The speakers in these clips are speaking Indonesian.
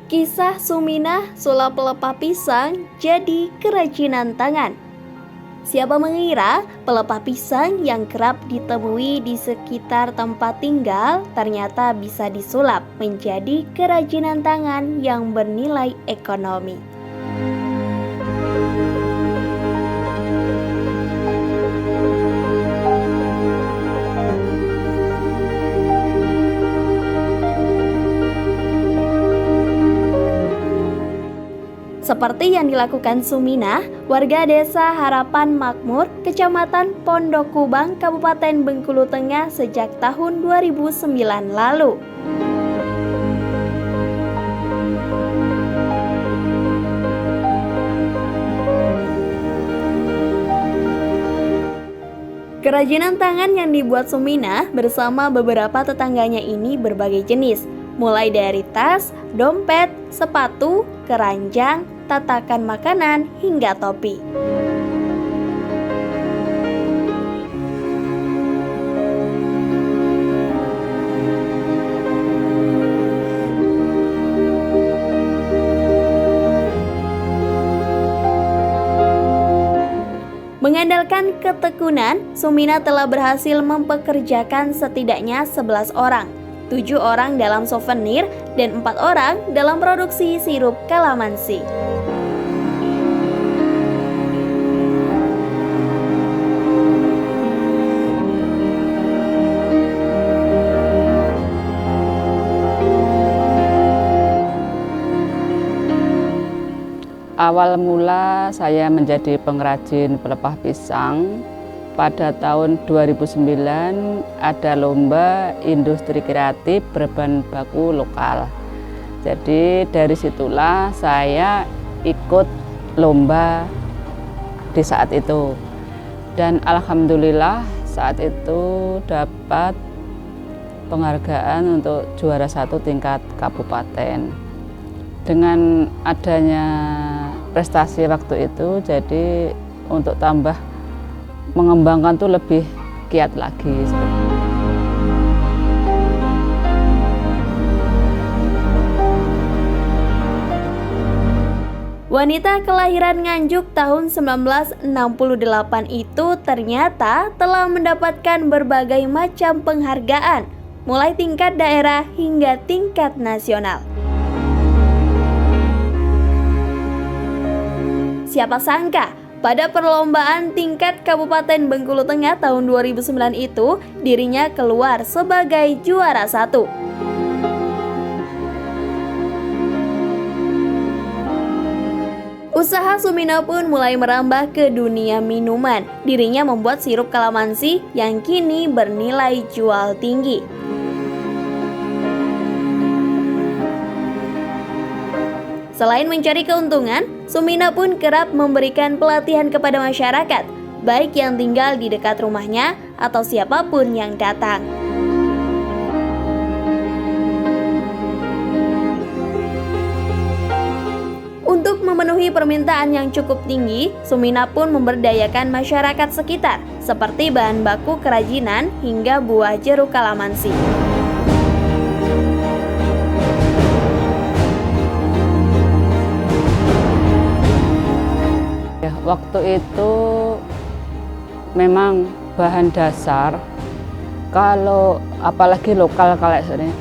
Kisah Suminah sulap pelepah pisang jadi kerajinan tangan. Siapa mengira pelepah pisang yang kerap ditemui di sekitar tempat tinggal ternyata bisa disulap menjadi kerajinan tangan yang bernilai ekonomi. Seperti yang dilakukan Suminah, warga desa Harapan Makmur, Kecamatan Pondok Kubang, Kabupaten Bengkulu Tengah sejak tahun 2009 lalu. Kerajinan tangan yang dibuat Suminah bersama beberapa tetangganya ini berbagai jenis, mulai dari tas, dompet, sepatu, keranjang, tatakan makanan, hingga topi. Mengandalkan ketekunan, Suminah telah berhasil mempekerjakan setidaknya 11 orang, 7 orang dalam souvenir, dan 4 orang dalam produksi sirup kalamansi. Awal mula saya menjadi pengrajin pelepah pisang pada tahun 2009 ada lomba industri kreatif berbahan baku lokal. Jadi dari situlah saya ikut lomba di saat itu. Dan alhamdulillah saat itu dapat penghargaan untuk juara 1 tingkat kabupaten. Dengan adanya prestasi waktu itu, jadi untuk tambah mengembangkan tuh lebih giat lagi. Wanita kelahiran Nganjuk tahun 1968 itu ternyata telah mendapatkan berbagai macam penghargaan, mulai tingkat daerah hingga tingkat nasional. Siapa sangka pada perlombaan tingkat Kabupaten Bengkulu Tengah tahun 2009 itu dirinya keluar sebagai juara 1. Usaha Suminah pun mulai merambah ke dunia minuman. Dirinya membuat sirup kalamansi yang kini bernilai jual tinggi. Selain mencari keuntungan, Suminah pun kerap memberikan pelatihan kepada masyarakat, baik yang tinggal di dekat rumahnya atau siapapun yang datang. Untuk memenuhi permintaan yang cukup tinggi, Suminah pun memberdayakan masyarakat sekitar, seperti bahan baku kerajinan hingga buah jeruk kalamansi. Waktu itu memang bahan dasar, kalau apalagi lokal kayak ini,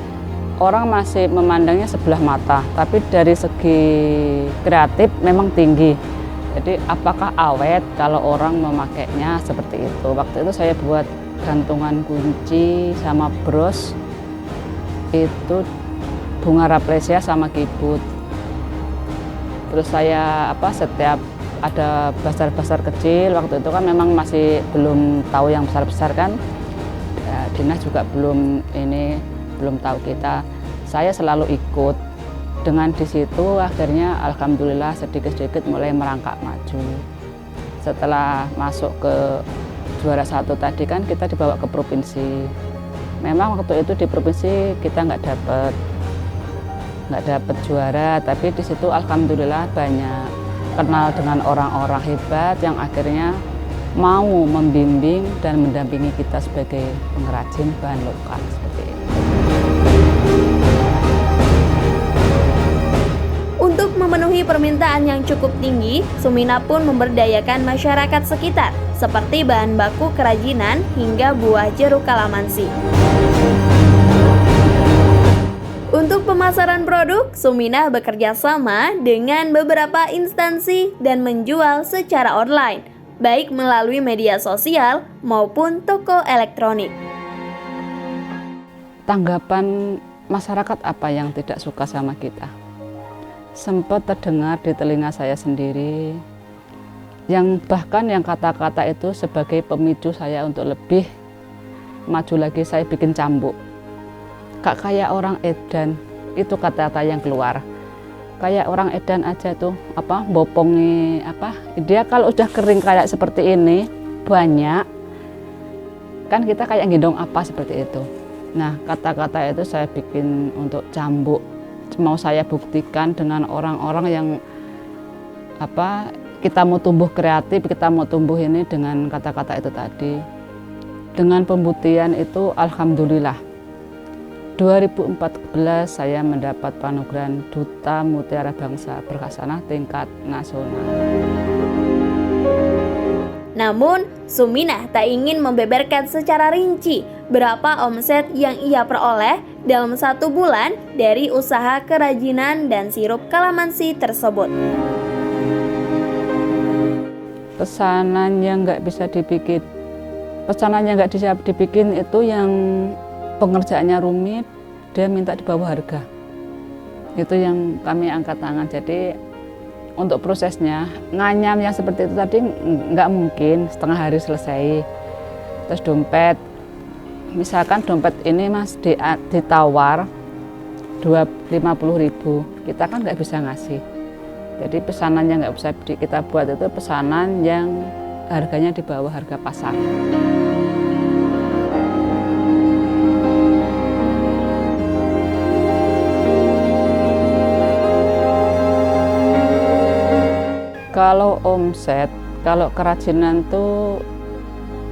orang masih memandangnya sebelah mata, tapi dari segi kreatif memang tinggi. Jadi apakah awet kalau orang memakainya seperti itu. Waktu itu saya buat gantungan kunci sama bros, itu bunga rafflesia sama kibut. Terus saya setiap ada basar-basar kecil, waktu itu kan memang masih belum tahu yang besar-besar kan, ya, dinas juga belum tahu kita. Saya selalu ikut, dengan di situ akhirnya alhamdulillah sedikit-sedikit mulai merangkak maju. Setelah masuk ke juara 1 tadi kan kita dibawa ke provinsi. Memang waktu itu di provinsi kita nggak dapet juara, tapi di situ alhamdulillah banyak kenal dengan orang-orang hebat yang akhirnya mau membimbing dan mendampingi kita sebagai pengrajin bahan lokal seperti ini. permintaan yang cukup tinggi, Sumina pun memberdayakan masyarakat sekitar, seperti bahan baku kerajinan hingga buah jeruk kalamansi. Untuk pemasaran produk, Sumina bekerja sama dengan beberapa instansi dan menjual secara online, baik melalui media sosial maupun toko elektronik. Tanggapan masyarakat apa yang tidak suka sama kita? Sempat terdengar di telinga saya sendiri, yang bahkan yang kata-kata itu sebagai pemicu saya untuk lebih maju lagi. Saya bikin cambuk, gak kayak orang edan, itu kata-kata yang keluar. Kayak orang edan aja tuh, bopongi dia kalau udah kering kayak seperti ini banyak, kan kita kayak gendong apa seperti itu. Nah, kata-kata itu saya bikin untuk cambuk. Mau saya buktikan dengan orang-orang yang kita mau tumbuh kreatif, kita mau tumbuh ini dengan kata-kata itu tadi. Dengan pembuktian itu alhamdulillah. 2014 saya mendapat panugerahan Duta Mutiara Bangsa Berkhasanah tingkat nasional. Namun, Sumina tak ingin membeberkan secara rinci berapa omset yang ia peroleh dalam 1 bulan dari usaha kerajinan dan sirup kalamansi tersebut. Pesanan yang nggak bisa dibikin, itu yang pengerjaannya rumit, dia minta di bawah harga. Itu yang kami angkat tangan. Jadi untuk prosesnya nganyam yang seperti itu tadi nggak mungkin setengah hari selesai. Terus dompet, misalkan dompet ini Mas ditawar 50.000, kita kan nggak bisa ngasih. Jadi pesanan yang nggak bisa kita buat itu pesanan yang harganya di bawah harga pasar. Kalau omset, kalau kerajinan tuh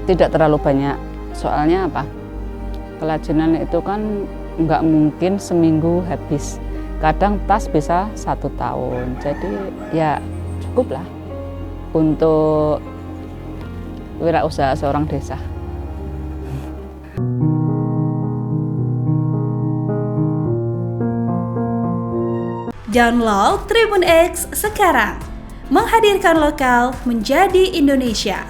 tidak terlalu banyak. Soalnya apa? Kerajinan itu kan nggak mungkin seminggu habis. Kadang tas bisa 1 tahun. Jadi ya cukup lah untuk wirausaha seorang desa. Download Tribun X sekarang. Menghadirkan lokal menjadi Indonesia.